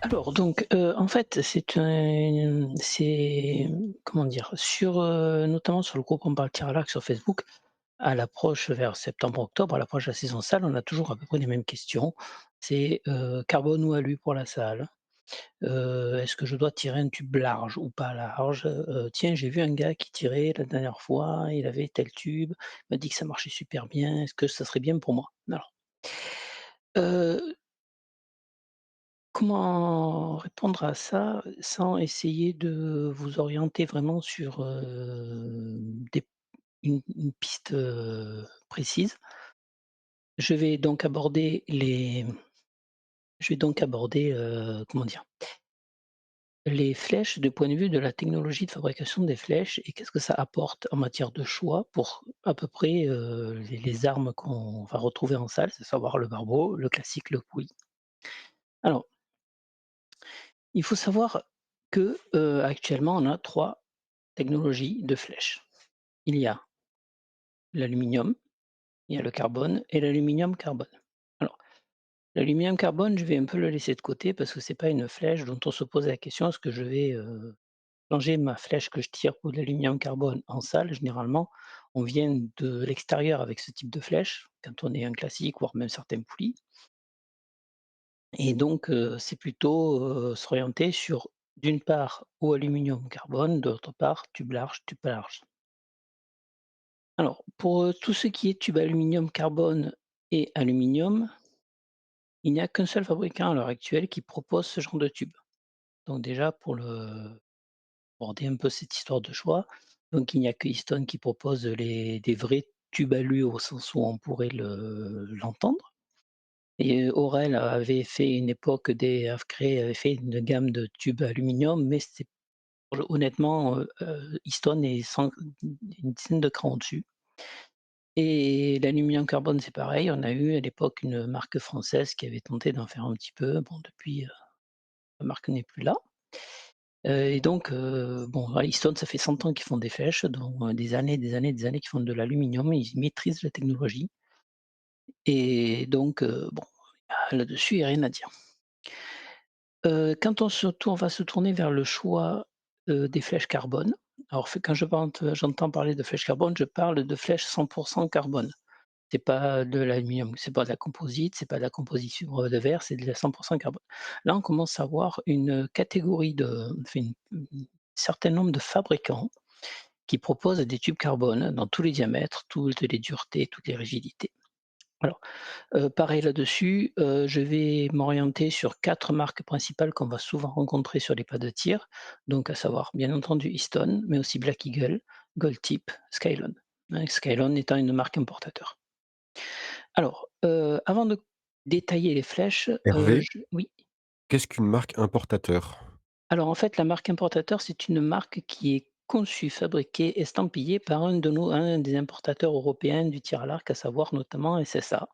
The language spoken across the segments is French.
Alors donc, en fait, comment dire? Notamment sur le groupe On parle tir à l'arc sur Facebook, à l'approche vers septembre-octobre, à l'approche de la saison salle, on a toujours à peu près les mêmes questions. C'est, carbone ou alu pour la salle? Est-ce que je dois tirer un tube large ou pas large? Tiens, j'ai vu un gars qui tirait la dernière fois, il avait tel tube, il m'a dit que ça marchait super bien, est-ce que ça serait bien pour moi? Alors, heu comment répondre à ça sans essayer de vous orienter vraiment sur, des une piste, précise? Je vais donc aborder les je vais donc aborder, comment dire? Les flèches du point de vue de la technologie de fabrication des flèches et qu'est-ce que ça apporte en matière de choix pour à peu près, les armes qu'on va retrouver en salle, c'est savoir le barbeau, le classique, le coulis. Alors, il faut savoir que, actuellement, on a 3 technologies de flèches. Il y a l'aluminium, il y a le carbone et l'aluminium carbone. Alors, l'aluminium carbone, je vais un peu le laisser de côté parce que c'est pas une flèche dont on se pose la question: «Est-ce que je vais, changer ma flèche que je tire pour de l'aluminium carbone?» En salle, généralement, on vient de l'extérieur avec ce type de flèche, quand on est un classique, voire même certains poulies et donc c'est plutôt, s'orienter sur, d'une part, ou aluminium carbone, d'autre part, tube large, tube pas large. Alors, pour, tout ce qui est tube aluminium carbone et aluminium, il n'y a qu'un seul fabricant à l'heure actuelle qui propose ce genre de tube. Donc déjà pour aborder un peu cette histoire de choix, donc il n'y a que Easton qui propose des vrais tubes alu au sens où on pourrait l'entendre et Aurel avait fait une gamme de tubes aluminium, mais c'est honnêtement, Easton est une dizaine de crans au-dessus. Et l'aluminium carbone, c'est pareil. On a eu à l'époque une marque française qui avait tenté d'en faire un petit peu. Bon, depuis, la marque n'est plus là. Et donc, bon, voilà, Easton, ça fait 100 ans qu'ils font des flèches, donc des années, des années, des années qu'ils font de l'aluminium. Ils maîtrisent la technologie et donc, bon, là-dessus, il y a rien à dire. Quand on va se tourner vers le choix, des flèches carbone. Alors quand j'entends parler de flèches carbone, je parle de flèches 100 carbone. C'est pas de l'aluminium, c'est pas de la composite, c'est pas de la composite fibre de verre, c'est de la 100 carbone. Là, on commence à avoir une catégorie enfin certain nombre de fabricants qui proposent des tubes carbone dans tous les diamètres, toutes les duretés, toutes les rigidités. Alors, pareil là-dessus, je vais m'orienter sur 4 marques principales qu'on va souvent rencontrer sur les pas de tir, donc à savoir bien entendu Easton, mais aussi Black Eagle, Gold Tip, Skylon, hein, Skylon étant une marque importateur. Alors, avant de détailler les flèches, Hervé, oui. qu'est-ce qu'une marque importateur? Alors en fait, la marque importateur, c'est une marque qui est conçue, fabriquée, estampillée par un des importateurs européens du tir à l'arc, à savoir notamment SSA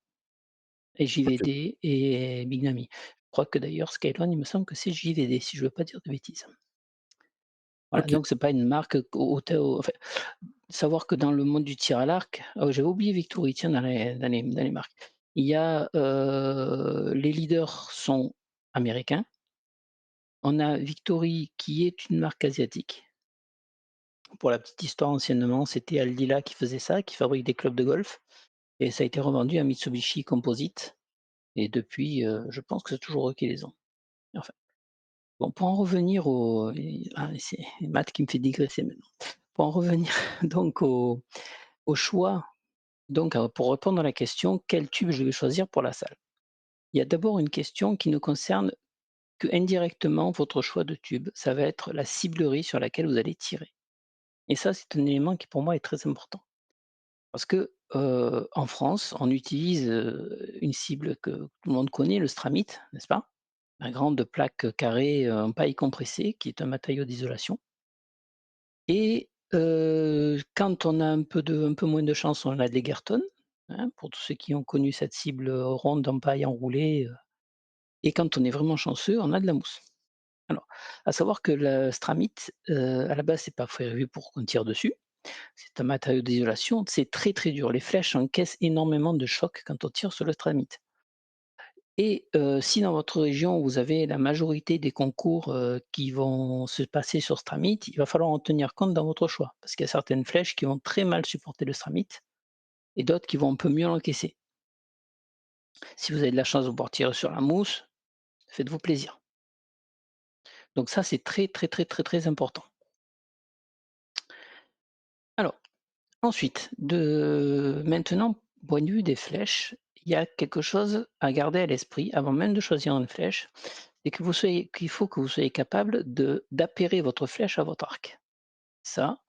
et OK, JVD et Bignami. Je crois que d'ailleurs Skylon, il me semble que c'est JVD, si je ne veux pas dire de bêtises. Voilà, OK. donc c'est pas une marque enfin, savoir que dans le monde du tir à l'arc, j'avais oublié Victory, tiens, dans les marques. Il y a, les leaders sont américains. On a Victory qui est une marque asiatique. Pour la petite histoire, anciennement, c'était Aldila qui faisait ça, qui fabrique des clubs de golf et ça a été revendu à Mitsubishi Composite et depuis, je pense que c'est toujours eux qui les ont. Enfin, bon, pour en revenir c'est Matt qui me fait digresser maintenant. Pour en revenir donc au choix, donc pour répondre à la question: «Quel tube je vais choisir pour la salle?» Il y a d'abord une question qui ne concerne qu'indirectement votre choix de tube, ça va être la ciblerie sur laquelle vous allez tirer et ça, c'est un élément qui pour moi est très important. Parce que, en France, on utilise, une cible que tout le monde connaît, le Stramit, n'est-ce pas? La grande plaque carrée, en paille compressée qui est un matériau d'isolation et quand on a un peu moins de chance, on a de l'Egerton, hein, pour tous ceux qui ont connu cette cible, ronde en paille enroulée, et quand on est vraiment chanceux, on a de la mousse. Alors, à savoir que le Stramit, à la base, c'est pas prévu pour qu'on tire dessus. C'est un matériau d'isolation, c'est très, très dur. Les flèches encaissent énormément de chocs quand on tire sur le Stramit et si dans votre région, vous avez la majorité des concours, qui vont se passer sur Stramit, il va falloir en tenir compte dans votre choix. Parce qu'il y a certaines flèches qui vont très mal supporter le Stramit et d'autres qui vont un peu mieux l'encaisser. Si vous avez de la chance de pouvoir tirer sur la mousse, faites-vous plaisir. Donc ça, c'est très, très, très, très, très important. Alors, ensuite, de maintenant, point de vue des flèches, il y a quelque chose à garder à l'esprit avant même de choisir une flèche, c'est que qu'il faut que vous soyez capable d'appairer votre flèche à votre arc. Ça,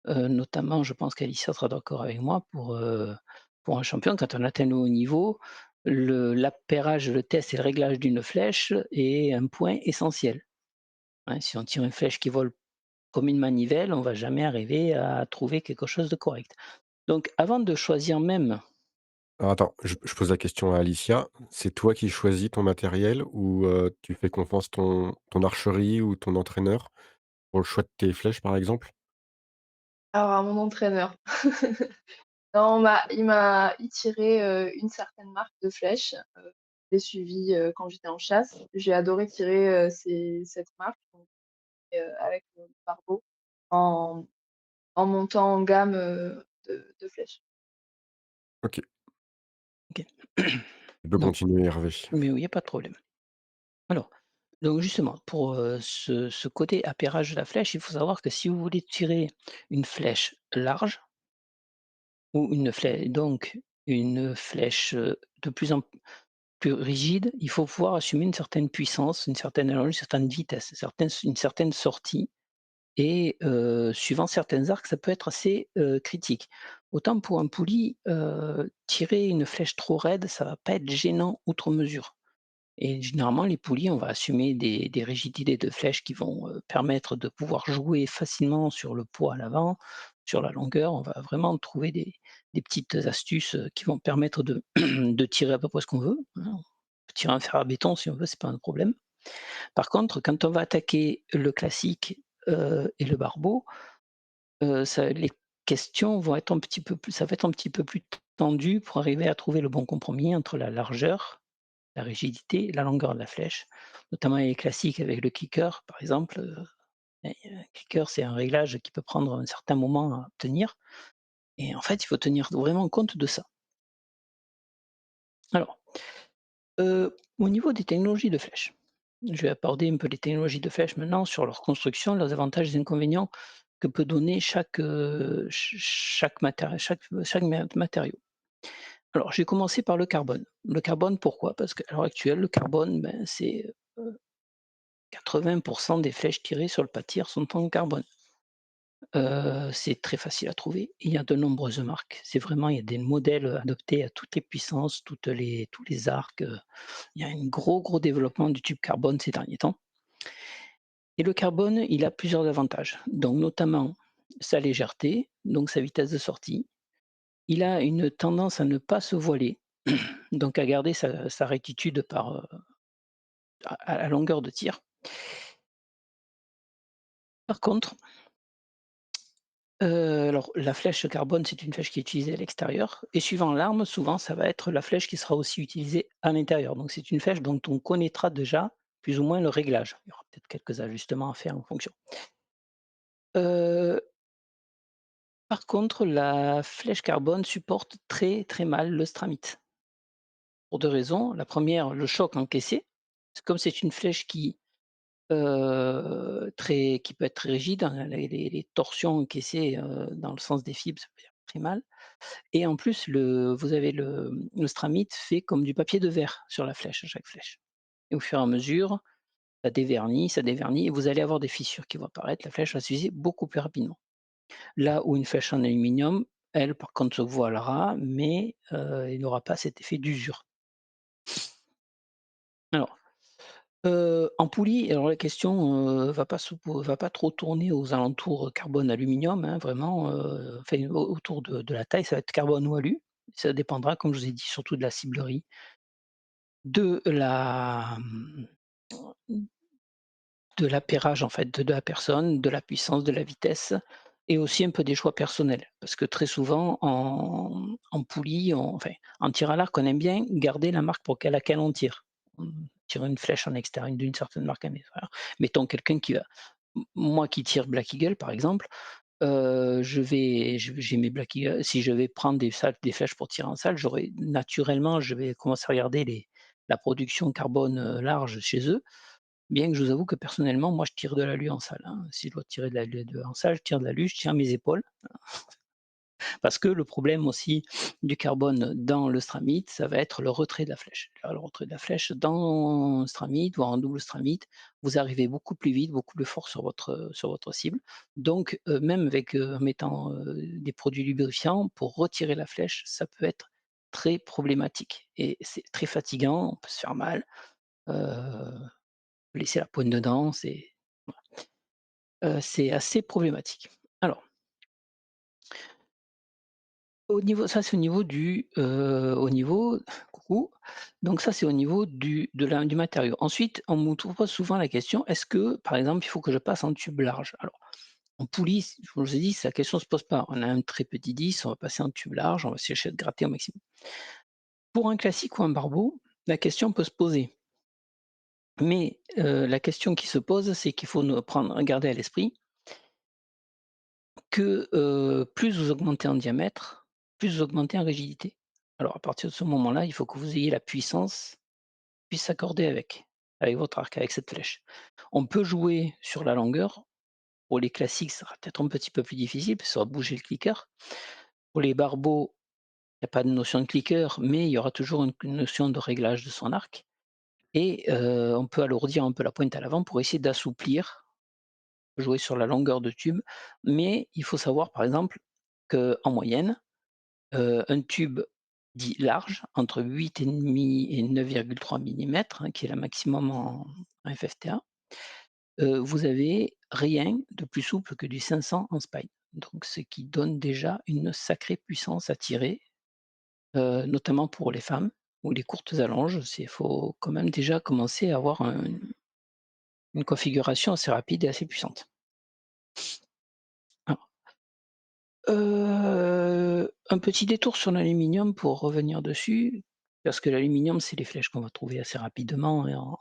notamment, je pense qu'Alicia sera d'accord avec moi pour un champion, quand on atteint le haut niveau, l'appairage, le test et le réglage d'une flèche est un point essentiel. Hein, si on tire une flèche qui vole comme une manivelle, on va jamais arriver à trouver quelque chose de correct. Donc avant de choisir même. Alors attends, je pose la question à Alicia. C'est toi qui choisis ton matériel ou, tu fais confiance ton archerie ou ton entraîneur pour le choix de tes flèches, par exemple? Alors à mon entraîneur. Non, il tirait, une certaine marque de flèches, je l'ai suivi, quand j'étais en chasse. J'ai adoré tirer, cette marque, donc avec le barbeau en montant en gamme, de flèches. OK, OK. tu peux Donc continuer Hervé. mais oui, il y a pas de problème. Alors, donc justement, pour, ce côté appairage de la flèche, il faut savoir que si vous voulez tirer une flèche large ou une flèche, de plus en plus rigide, il faut pouvoir assumer une certaine puissance, une certaine allonge, une certaine vitesse, une certaine sortie et suivant certains arcs, ça peut être assez, critique. Autant pour un poulie, tirer une flèche trop raide, ça va pas être gênant outre mesure. Et généralement, les poulies, on va assumer des rigidités de flèches qui vont, permettre de pouvoir jouer facilement sur le poids à l'avant, sur la longueur. On va vraiment trouver des petites astuces, qui vont permettre de de tirer à peu près ce qu'on veut, hein. On peut tirer un fer à béton si on veut, c'est pas un problème. Par contre, quand on va attaquer le classique, et le barbeau, ça les questions vont être un petit peu plus ça va être un petit peu plus tendu pour arriver à trouver le bon compromis entre la largeur, la rigidité et la longueur de la flèche, notamment les classiques avec le kicker, par exemple, kicker, c'est un réglage qui peut prendre un certain moment à obtenir et en fait, il faut tenir vraiment compte de ça. Alors, au niveau des technologies de flèches, je vais aborder un peu les technologies de flèches maintenant sur leur construction, leurs avantages et inconvénients que peut donner chaque matériau. Alors, je vais commencer par le carbone. Le carbone, pourquoi? Parce qu'à l'heure actuelle, le carbone, ben, c'est, 80 des flèches tirées sur le pas-tir sont en carbone. C'est très facile à trouver. Il y a de nombreuses marques. Il y a des modèles, adaptés à toutes les puissances, tous les arcs, il y a un gros, gros développement du tube carbone ces derniers temps et le carbone, il a plusieurs avantages, donc notamment sa légèreté, donc sa vitesse de sortie. Il a une tendance à ne pas se voiler, donc à garder sa rectitude à la longueur de tir. Par contre, alors la flèche carbone, c'est une flèche qui est utilisée à l'extérieur et suivant l'arme, souvent ça va être la flèche qui sera aussi utilisée à l'intérieur. Donc c'est une flèche dont on connaîtra déjà plus ou moins le réglage. Il y aura peut-être quelques ajustements à faire en fonction. Heu, Par contre, la flèche carbone supporte très, très mal le stramite pour 2 raisons. La première, le choc encaissé. Comme c'est une flèche qui peut être très rigide, hein, les torsions encaissées, dans le sens des fibres, ça peut faire très mal. Et en plus, vous avez le stramite fait comme du papier de verre sur la flèche, à chaque flèche. Et au fur et à mesure, ça dévernit et vous allez avoir des fissures qui vont apparaître. La flèche va s'user beaucoup plus rapidement. Là où une flèche en aluminium, elle, par contre, se voilera, mais il n'aura pas cet effet d'usure. Alors, en poulie, alors la question, va pas trop tourner aux alentours carbone-aluminium, hein, vraiment, enfin, autour de la taille, ça va être carbone ou alu. Ça dépendra, comme je vous ai dit, surtout de la ciblerie. De la, de l'appairage en fait, de la personne, de la puissance, de la vitesse et aussi un peu des choix personnels. Parce que très souvent en poulie, en tir à l'arc, on aime bien garder la marque pour laquelle on tire. tirer une flèche en extérieur d'une certaine marque en extérieur. Mettons quelqu'un qui va moi qui tire Black Eagle par exemple, j'ai mes Black Eagle si je vais prendre des flèches pour tirer en salle, j'aurais naturellement, je vais commencer à regarder la production carbone, large chez eux, bien que je vous avoue que personnellement, moi je tire de l'alu en salle, hein. Si je dois tirer en salle, je tire de l'alu, je tiens mes épaules. Parce que le problème aussi du carbone dans le stramite, ça va être le retrait de la flèche. Alors, le retrait de la flèche dans un stramite, voire en double stramite, vous arrivez beaucoup plus vite, beaucoup plus fort sur votre cible. Donc, même avec, en mettant, des produits lubrifiants, pour retirer la flèche, ça peut être très problématique et c'est très fatigant, on peut se faire mal, blesser la poigne dedans, c'est assez problématique. Alors au niveau ça, c'est au niveau au niveau coucou, donc ça, c'est au niveau du matériau. Ensuite, on me pose souvent la question: «Est-ce que, par exemple, il faut que je passe en tube large?» Alors, en poulie, je vous ai dit, la question ne se pose pas. On a un très petit 10, on va passer en tube large, on va essayer de gratter au maximum. Pour un classique ou un barbeau, la question peut se poser, mais la question qui se pose, c'est qu'il faut garder à l'esprit que, plus vous augmentez en diamètre, plus vous augmentez en rigidité. Alors à partir de ce moment-là, il faut que vous ayez la puissance puisse s'accorder avec votre arc, avec cette flèche. On peut jouer sur la longueur. Pour les classiques, ça sera peut-être un petit peu plus difficile, parce que ça va bouger le clicker. Pour les barbeaux, il n'y a pas de notion de clicker, mais il y aura toujours une notion de réglage de son arc et on peut alourdir un peu la pointe à l'avant pour essayer d'assouplir, jouer sur la longueur de tube. Mais il faut savoir, par exemple, qu'en moyenne, un tube dit large, entre 8,5 et 9,3 millimètres, hein, qui est la maximum en FFTA, vous avez rien de plus souple que du 500 en spine. Donc ce qui donne déjà une sacrée puissance à tirer, notamment pour les femmes ou les courtes allonges. Il faut quand même déjà commencer à avoir une configuration assez rapide et assez puissante. Alors, un petit détour sur l'aluminium pour revenir dessus, parce que l'aluminium, c'est les flèches qu'on va trouver assez rapidement et en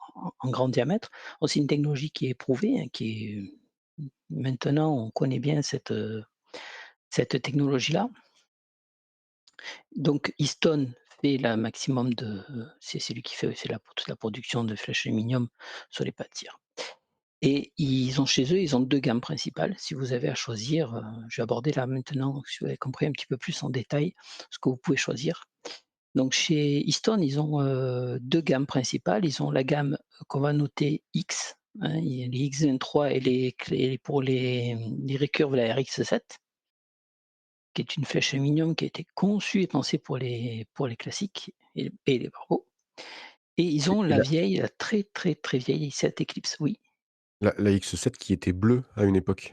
grand diamètre. Oh, c'est une technologie qui est éprouvée, hein, qui est maintenant on connaît bien cette technologie-là. Donc Easton fait la maximum c'est lui qui fait toute la production de flèches aluminium sur les pas de tir. Et ils ont chez eux, ils ont 2 gammes principales. Si vous avez à choisir, je vais aborder là maintenant, si vous avez compris un petit peu plus en détail ce que vous pouvez choisir. Donc chez Easton, ils ont, 2 gammes principales. Ils ont la gamme, qu'on va noter X, hein, il y a les X23 et les clés pour les récurves, la RX7, qui est une flèche aluminium qui a été conçue et pensée pour les classiques et les barbeaux. Et ils ont Et la la vieille, la très, très, très vieille 7 Eclipse, oui. la X7 qui était bleue à une époque?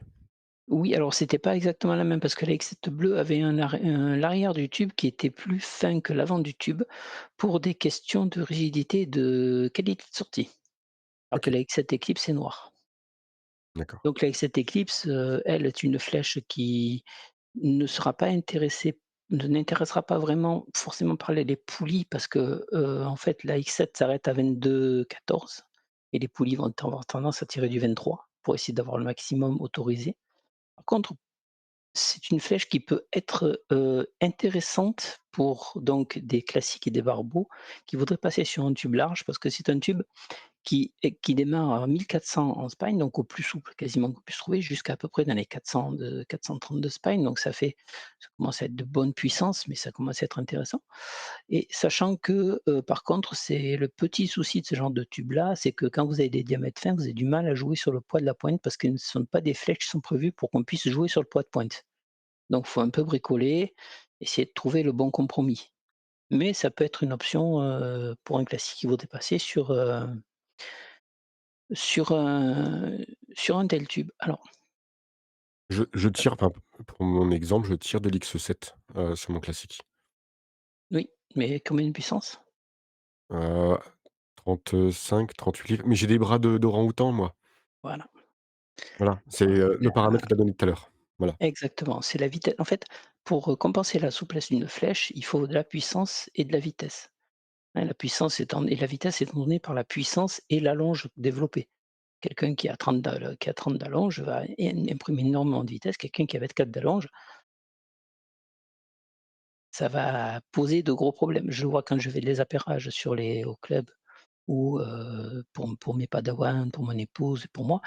Oui, alors c'était pas exactement la même parce que la X7 bleue avait l'arrière du tube qui était plus fin que l'avant du tube pour des questions de rigidité et de qualité de sortie. Alors que OK, la X7 Eclipse est noire. d'accord. Donc la X7 Eclipse, elle est une flèche qui ne sera pas intéressée ne n'intéressera pas vraiment forcément par les poulies parce que, en fait la X7 s'arrête à 22-14 et les poulies vont avoir tendance à tirer du 23 pour essayer d'avoir le maximum autorisé. Par contre, c'est une flèche qui peut être, intéressante pour donc des classiques et des barbeaux qui voudraient passer sur un tube large parce que c'est un tube qui démarre à 1400 en spine, donc au plus souple quasiment qu'on puisse trouver, jusqu'à peu près dans les 430 de spine, donc ça commence à être de bonne puissance, mais ça commence à être intéressant et sachant que, par contre, c'est le petit souci de ce genre de tube-là, c'est que quand vous avez des diamètres fins, vous avez du mal à jouer sur le poids de la pointe parce que ce ne sont pas des flèches qui sont prévues pour qu'on puisse jouer sur le poids de pointe. Donc il faut un peu bricoler, essayer de trouver le bon compromis. Mais ça peut être une option, pour un classique qui voudrait passer sur un sur un tel tube. Alors Je tire, enfin, pour mon exemple, je tire de l'X7, sur mon classique. oui, mais combien de puissance? Heu, 35-38 livres, mais j'ai des bras de d'orang-outan moi. Voilà, Voilà, c'est, le paramètre que tu as donné tout à l'heure. Voilà. exactement, c'est la vitesse. En fait, pour, compenser la souplesse d'une flèche, il faut de la puissance et de la vitesse. hein, la puissance étant et la vitesse étant donnée par la puissance et l'allonge développée. Quelqu'un qui a 30 d'allonge va imprimer énormément de vitesse. Quelqu'un qui a 24 d'allonge, ça va poser de gros problèmes. Je le vois quand je fais des appairages au club ou pour mes padawans, pour mon épouse, pour moi,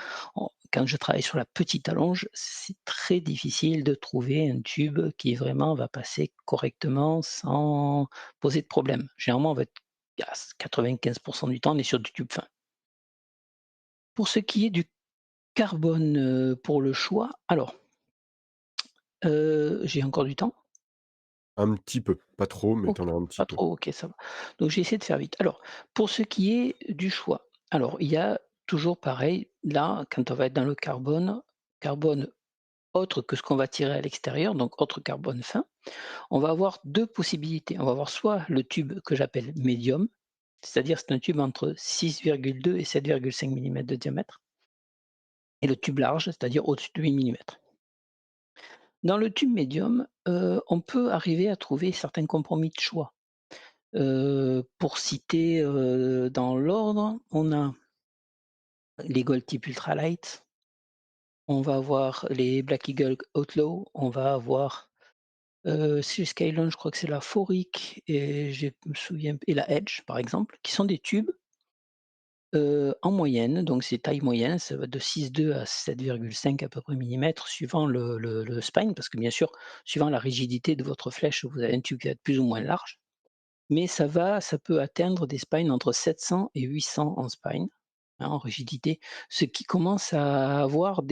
quand je travaille sur la petite allonge, c'est très difficile de trouver un tube qui vraiment va passer correctement sans poser de problème. Généralement, on va être à 95 du temps, on est sur du tube fin. Pour ce qui est du carbone, pour le choix, alors, j'ai encore du temps? Un petit peu, pas trop, mais OK, tu en as un petit pas peu. trop, OK, ça va. Donc j'ai essayé de faire vite. Alors, pour ce qui est du choix, alors il y a toujours pareil, là, quand on va être dans le carbone autre que ce qu'on va tirer à l'extérieur, donc autre carbone fin, on va avoir 2 possibilités. On va avoir soit le tube que j'appelle médium, c'est-à-dire c'est un tube entre 6,2 et 7,5 millimètres de diamètre et le tube large, c'est-à-dire au-dessus de 8 millimètres. Dans le tube médium, on peut arriver à trouver certains compromis de choix. Pour citer, dans l'ordre, on a les Gold Tip Ultralight, on va avoir les Black Eagle Outlaw, on va avoir, chez Skylon, je crois que c'est la Fauric et je me souviens et la Edge, par exemple, qui sont des tubes, en moyenne, donc c'est taille moyenne, ça va de 6,2 à 7,5 à peu près millimètres suivant le spine, parce que bien sûr, suivant la rigidité de votre flèche, vous avez un tube qui va être plus ou moins large. Mais ça peut atteindre des spines entre 700 et 800 en spine, hein, en rigidité, ce qui commence à avoir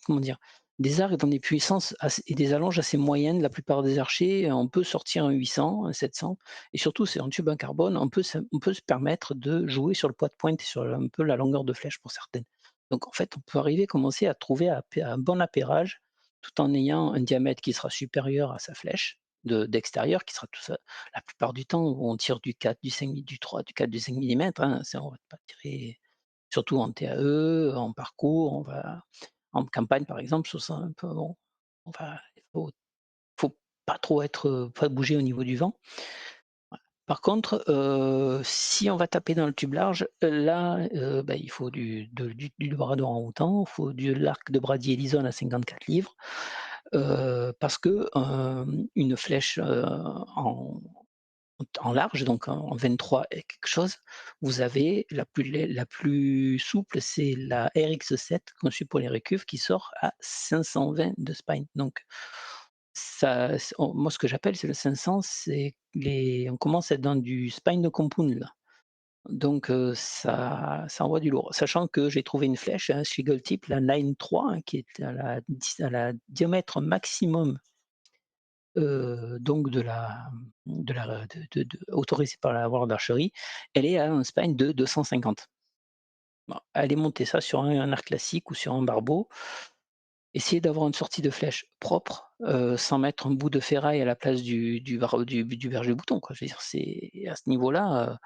comment dire? Des arcs dans des puissances assez et des allonges assez moyennes. La plupart des archers, on peut sortir un 800, un 700 et surtout c'est en tube en carbone, on peut se permettre de jouer sur le poids de pointe et sur un peu la longueur de flèche pour certaines. Donc en fait, on peut arriver commencer à trouver un bon appairage, tout en ayant un diamètre qui sera supérieur à sa flèche d'extérieur qui sera tout ça la plupart du temps, on tire du 4, du 5, du 3, du 4, du 5 millimètres, hein, ça on va pas tirer surtout en TAE, en parcours, on va en campagne par exemple, sur ça un peu bon, il faut pas trop pas bouger au niveau du vent. Par contre, si on va taper dans le tube large, là, bah, il faut du Labrador en autant, il faut de l'arc de Brady Ellison à 54 livres, parce que, une flèche, en large, donc en 23 et quelque chose, vous avez la plus souple, c'est la RX7 conçue pour les récuves qui sort à 520 de spine. Donc ça moi ce que j'appelle c'est le 500, c'est les on commence à être dans du spine de compound là. Donc ça envoie du lourd. Sachant que j'ai trouvé une flèche, un Schlegel Tip, la Line 3, hein, qui est à la diamètre maximum donc autorisée par la World Archery, elle est à un spine de 250. Bon, aller monter ça sur un arc classique ou sur un barbeau, essayer d'avoir une sortie de flèche propre, sans mettre un bout de ferraille à la place du berger-bouton, quoi. Je veux dire, c'est à ce niveau-là,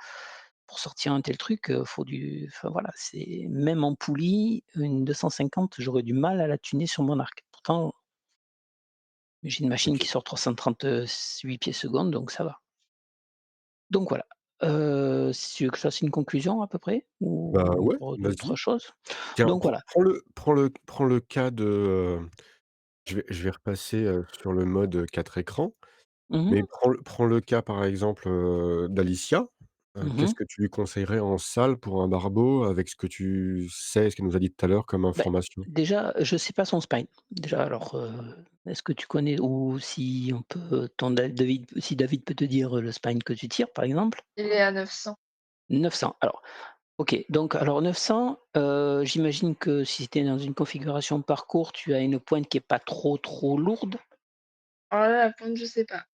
pour sortir un tel truc, faut enfin voilà, c'est même en poulie, une 250, j'aurais du mal à la tuner sur mon arc. Pourtant, j'ai une machine qui OK. sort 338 pieds secondes, donc ça va. Donc voilà, si tu veux que je fasse une conclusion à peu près Bah, ou ouais, encore d'autres vas-y. choses? Tiens, Donc voilà. prends le cas de, je vais repasser, sur le mode, 4 écrans, Mmh mais mh. prends le cas, par exemple, d'Alicia. Qu'est-ce Mmh. que tu lui conseillerais en salle pour un barbeau avec ce que tu sais, ce qu'elle nous a dit tout à l'heure comme Beh, information? déjà, je sais pas son spine. Déjà alors, est-ce que tu connais ou si on peut ton Da David si David peut te dire, le spine que tu tires par exemple? Il est à 900. 900. Alors OK, donc alors 900, j'imagine que si tu es dans une configuration parcours, tu as une pointe qui est pas trop, trop lourde? Alors là, la pointe, je sais pas.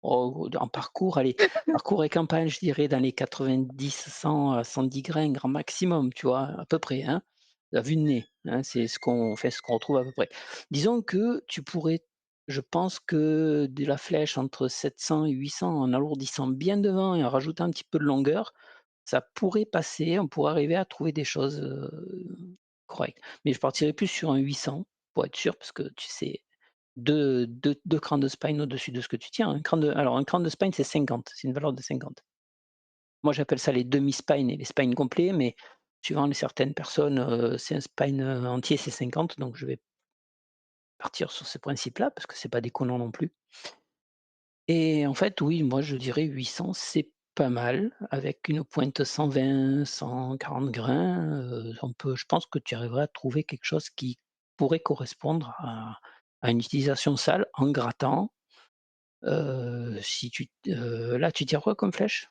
Oh, en parcours, allez, parcours et campagne, je dirais dans les 90-100 à 110 grains grand maximum, tu vois? À peu près, hein, à vue de nez, hein, c'est ce qu'on retrouve à peu près. Disons que tu pourrais je pense que de la flèche entre 700 et 800 en alourdissant bien devant et en rajoutant un petit peu de longueur, ça pourrait passer, on pourrait arriver à trouver des choses, correctes. Mais je partirais plus sur un 800 pour être sûr parce que tu sais 2 crans de spine au-dessus de ce que tu tiens. Un cran de spine, c'est 50, c'est une valeur de 50. Moi, j'appelle ça les demi-spines et les spines complets, mais suivant les certaines personnes, c'est un spine, entier, c'est 50, donc je vais partir sur ce principe-là parce que c'est pas déconnant non plus. Et en fait, oui, moi, je dirais 800, c'est pas mal avec une pointe 120-140 grains, je pense que tu arriveras à trouver quelque chose qui pourrait correspondre à une utilisation sale en grattant. Si tu là, tu tires quoi comme flèche?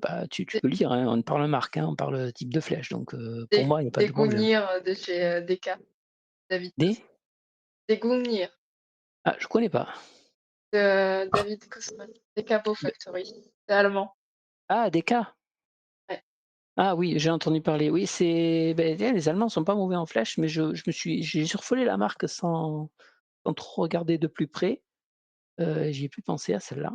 Bah, tu Des peux lire, hein, on parle marque, hein, on parle type de flèche, donc pour moi, il y a pas des de problème. Gungnir, de chez, DK, David Des? Cosmo. Des Gungnir Ah, je connais pas. de David Cosmo, DK D Factory. C'est allemand. ah, des K? Ouais. Ah oui, j'ai entendu parler. Oui, les Allemands sont pas mauvais en flèche, mais j'ai survolé la marque sans trop regarder de plus près, j'y ai plus pensé à celle-là.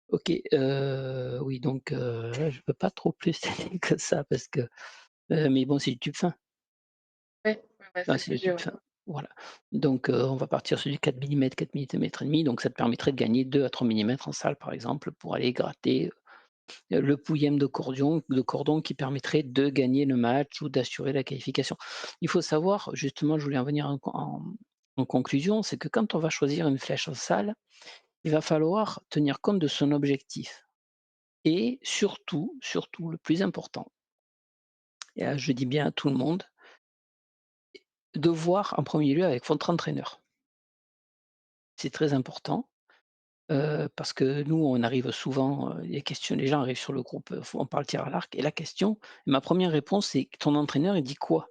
OK, oui, donc là, je peux pas trop plus t'aider que ça parce que mais bon, c'est du tube fin. Ouais, ouais, ouais, Ah, c'est ce c'est que le j'ai, tube ouais. fin, voilà. Donc on va partir sur du 4 millimètres, 4 millimètres et demi, donc ça te permettrait de gagner 2 à 3 millimètres en salle, par exemple, pour aller gratter, le pouillème de cordon qui permettrait de gagner le match ou d'assurer la qualification. Il faut savoir, justement, je voulais en venir en conclusion, c'est que quand on va choisir une flèche en salle, il va falloir tenir compte de son objectif et surtout, surtout le plus important, et là je dis bien à tout le monde, de voir en premier lieu avec votre entraîneur. C'est très important, parce que nous, on arrive souvent, les gens arrivent sur le groupe, on parle tir à l'arc et ma première réponse c'est: «Ton entraîneur, il dit quoi?»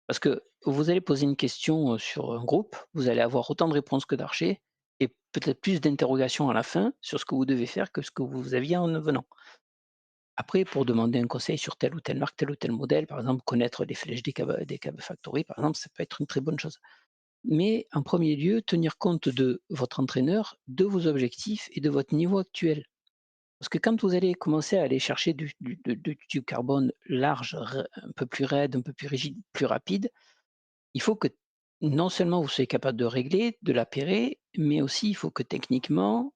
Parce que vous allez poser une question, sur un groupe, vous allez avoir autant de réponses que d'archers et peut-être plus d'interrogations à la fin sur ce que vous devez faire que ce que vous aviez en venant. Après, pour demander un conseil sur telle ou telle marque, tel ou tel modèle, par exemple, connaître les flèches des Cab Factory, par exemple, ça peut être une très bonne chose. Mais en premier lieu, tenir compte de votre entraîneur, de vos objectifs et de votre niveau actuel. Parce que quand vous allez commencer à aller chercher du tube carbone large, un peu plus raide, un peu plus rigide, plus rapide, il faut que non seulement vous soyez capable de régler, de l'appairer, mais aussi il faut que techniquement,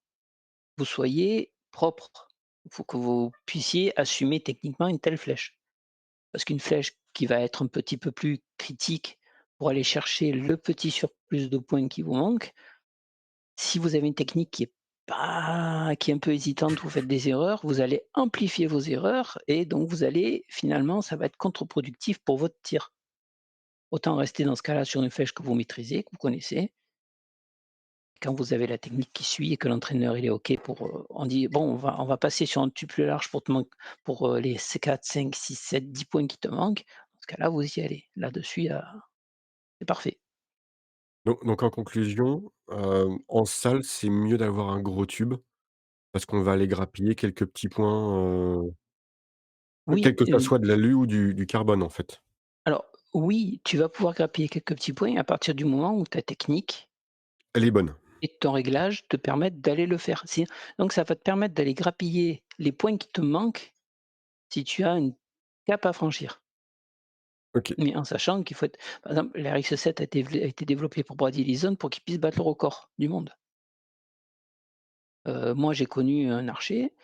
vous soyez propre. Il faut que vous puissiez assumer techniquement une telle flèche. Parce qu'une flèche qui va être un petit peu plus critique pour aller chercher le petit surplus de points qui vous manque, si vous avez une technique qui est un peu hésitante, vous faites des erreurs, vous allez amplifier vos erreurs et donc vous allez finalement, ça va être contre-productif pour votre tir. Autant rester dans ce cas-là sur une flèche que vous maîtrisez, que vous connaissez. Quand vous avez la technique qui suit et que l'entraîneur il est OK pour, on dit: «Bon, on va passer sur un tube plus large pour, les 4, 5, 6, 7, 10 points qui te manquent». Dans ce cas-là, vous y allez. Là-dessus, c'est parfait. Donc en conclusion, en salle, c'est mieux d'avoir un gros tube parce qu'on va aller grappiller quelques petits points, quel Oui, que ça soit de l'alu ou du carbone, en fait. alors oui, tu vas pouvoir grappiller quelques petits points à partir du moment où ta technique Elle est bonne. et ton réglage te permettent d'aller le faire. Donc ça va te permettre d'aller grappiller les points qui te manquent si tu as une cape à franchir. OK, Mais en sachant qu'il faut être par exemple, l'RX-7 a été développé pour Brady Leeson pour qu'il puisse battre le record du monde. Moi, j'ai connu un archer,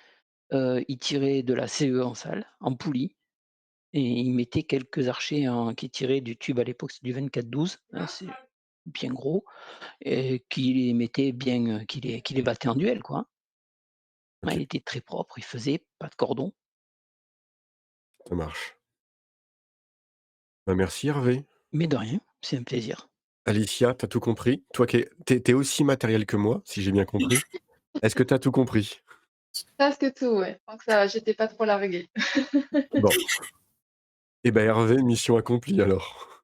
il tirait de la CE en salle, en poulie et il mettait quelques archers qui tiraient du tube à l'époque, c'est du 24-12, hein, c'est bien gros et qui les mettait bien, qui les battait en duel, quoi, hein. Ouais, OK, il était très propre, il faisait pas de cordon. ça marche. Bah, merci Hervé. Mais de rien, c'est un plaisir. Alicia, tu as tout compris? Toi qui es tu es aussi matériel que moi, si j'ai bien compris. Est-ce que tu as tout compris? Presque tout, ouais. Donc ça va, j'étais pas trop larguée. Bon, et ben Hervé, mission accomplie alors.